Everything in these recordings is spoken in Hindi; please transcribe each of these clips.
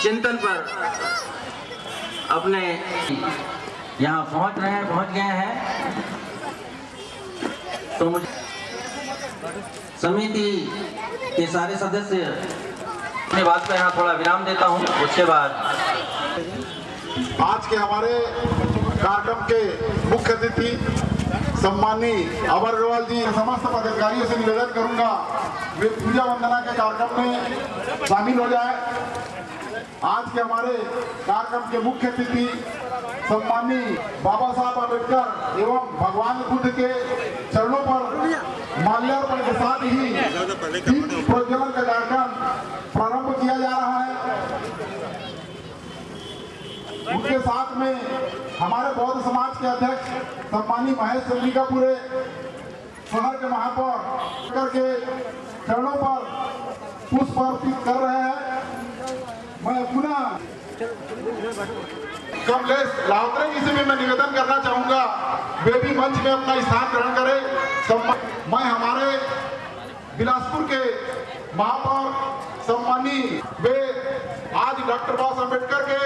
चिंतन पर अपने यहाँ पहुँच गए हैं। तो मुझे समिति के सारे सदस्य अपनी बात पर यहाँ थोड़ा विराम देता हूँ। उसके बाद आज के हमारे कार्यक्रम के मुख्य अतिथि सम्माननीय अमर अग्रवाल जी, समस्त पदाधिकारियों से निवेदन करूंगा वे पूजा वंदना के कार्यक्रम में शामिल हो जाए। आज के हमारे कार्यक्रम के मुख्य अतिथि सम्माननीय बाबा साहब अम्बेडकर एवं भगवान बुद्ध के चरणों पर माल्यार्पण के साथ ही दीप प्रज्वलन का कार्यक्रम प्रारंभ किया जा रहा है। उनके साथ में हमारे बौद्ध समाज के अध्यक्ष सम्माननीय महेश चंद्रिकापुरे शहर के महापौर करके चरणों पर पुष्प अर्पित कर रहे हैं। मैं पुनः कमलेश लाहौत्रे जी से भी मैं निवेदन करना चाहूंगा वे भी मंच में अपना स्थान ग्रहण करें। मैं हमारे बिलासपुर के महापौर सम्माननीय वे आज डॉक्टर बाबा साहब अम्बेडकर के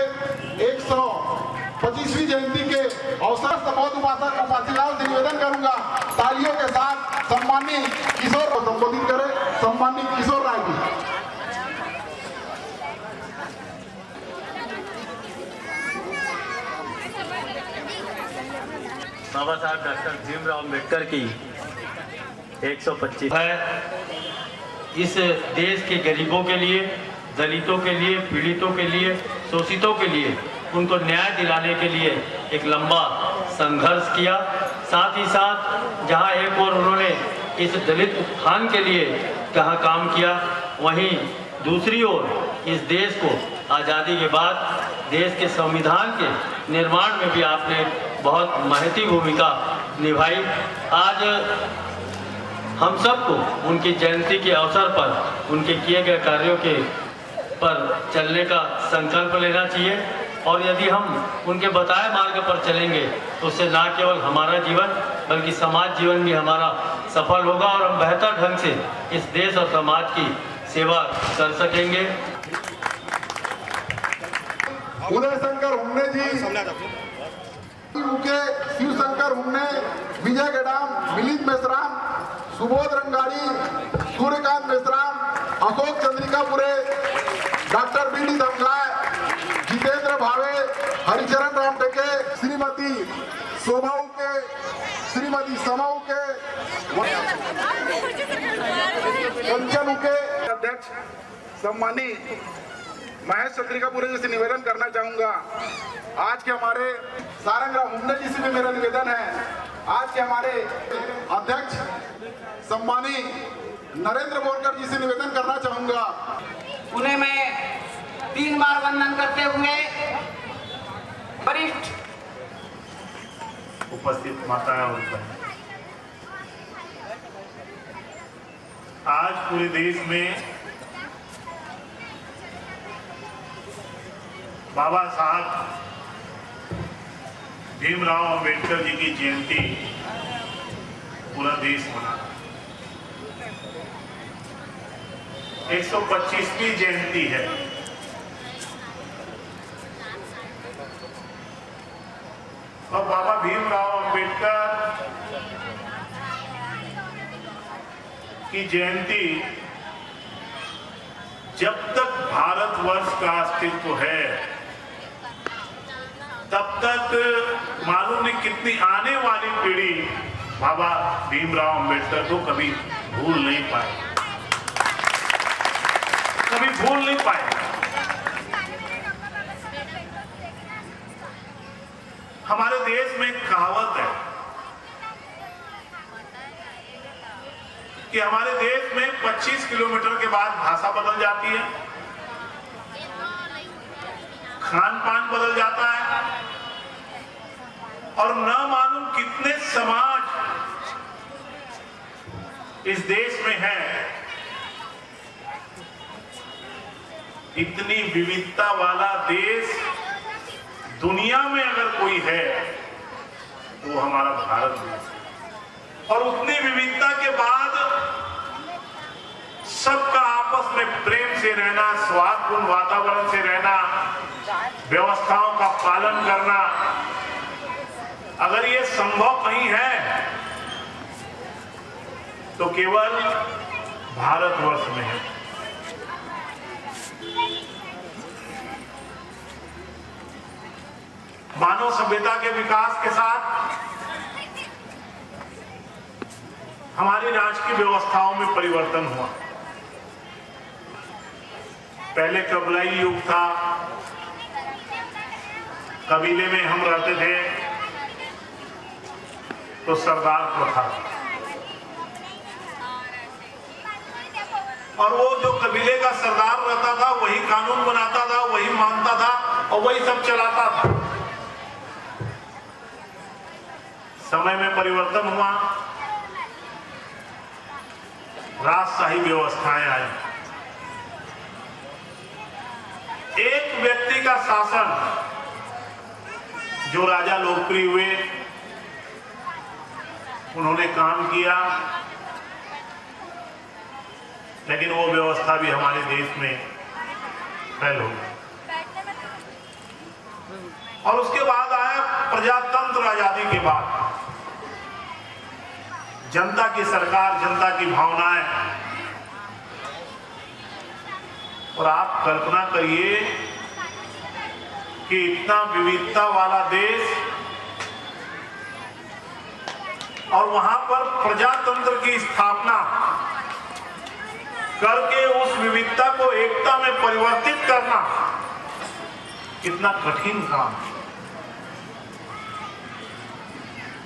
125वीं जयंती के अवसर से बौद्ध उपाध्याय से निवेदन करूंगा तालियों के साथ सम्माननीय किशोर को संबोधित करें। सम्माननीय किशोर राय जी। बाबा साहब डॉक्टर भीमराव अम्बेडकर की 125 है। इस देश के गरीबों के लिए, दलितों के लिए, पीड़ितों के लिए, शोषितों के लिए, उनको न्याय दिलाने के लिए एक लंबा संघर्ष किया। साथ ही साथ जहां एक और उन्होंने इस दलित उत्थान के लिए जहां काम किया, वहीं दूसरी ओर इस देश को आज़ादी के बाद देश के संविधान के निर्माण में भी आपने बहुत महती भूमिका निभाई। आज हम सबको उनकी जयंती के अवसर पर उनके किए गए कार्यों के पर चलने का संकल्प लेना चाहिए और यदि हम उनके बताए मार्ग पर चलेंगे तो उससे न केवल हमारा जीवन बल्कि समाज जीवन भी हमारा सफल होगा और हम बेहतर ढंग से इस देश और समाज की सेवा कर सकेंगे। उदय शंकर हुन्ने जी, शिव शंकर हुन्ने, विजय गेडाम, मिलिंद मेश्राम, सुबोध रंगारी, सूर्यकांत मेश्राम, अशोक चंद्रिकापुरे, डॉक्टर बीडी दमगाय, जितेंद्र भावे, हरिचरण राम टेके, श्रीमती शोभा उके, श्रीमती समा उके, कंचन उके। अध्यक्ष सम्माननीय महेश चंद्रिकापुरे जी से निवेदन करना चाहूंगा। आज के हमारे सारंगराव हुन्ने जी से भी मेरा निवेदन है। आज के हमारे अध्यक्ष सम्माननीय नरेंद्र बोरकर जी से निवेदन करना चाहूंगा। उन्हें मैं 3 बार वंदन करते हुए वरिष्ठ उपस्थित माताएं और बहनें, आज पूरे देश में बाबा साहब भीमराव अम्बेडकर जी की जयंती पूरा देश मना 125वीं जयंती है। और बाबा भीमराव अम्बेडकर की जयंती जब तक भारतवर्ष का अस्तित्व है तब तक मालूम नहीं कितनी आने वाली पीढ़ी बाबा भीमराव अम्बेडकर को कभी भूल नहीं पाए, कभी भूल नहीं पाए। हमारे देश में एक कहावत है कि हमारे देश में 25 किलोमीटर के बाद भाषा बदल जाती है, खान पान बदल जाता है और न मालूम कितने समाज इस देश में है। इतनी विविधता वाला देश दुनिया में अगर कोई है तो वो हमारा भारत देश है। और उतनी विविधता के बाद सबका आपस में प्रेम से रहना, सौहार्दपूर्ण वातावरण से रहना, व्यवस्थाओं का पालन करना, अगर ये संभव नहीं है तो केवल भारतवर्ष में है। मानव सभ्यता के विकास के साथ हमारी राजकीय व्यवस्थाओं में परिवर्तन हुआ। पहले कबीलाई युग था, कबीले में हम रहते थे तो सरदार प्रथा, और वो जो कबीले का सरदार रहता था वही कानून बनाता था, वही मानता था और वही सब चलाता था। समय में परिवर्तन हुआ, राजशाही व्यवस्थाएं आई। एक व्यक्ति का शासन, जो राजा लोकप्रिय हुए, उन्होंने काम किया, लेकिन वो व्यवस्था भी हमारे देश में फैल हो गई। और उसके बाद आया प्रजातंत्र। आजादी के बाद जनता की सरकार, जनता की भावनाएं, और आप कल्पना करिए कि इतना विविधता वाला देश और वहां पर प्रजातंत्र की स्थापना करके उस विविधता को एकता में परिवर्तित करना कितना कठिन काम।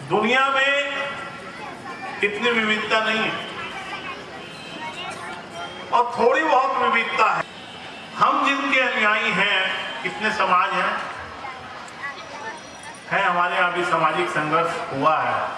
दुनिया में इतनी विविधता नहीं है और थोड़ी बहुत विविधता है। हम जिनके अनुयायी हैं, कितने समाज हैं, हमारे यहाँ भी सामाजिक संघर्ष हुआ है।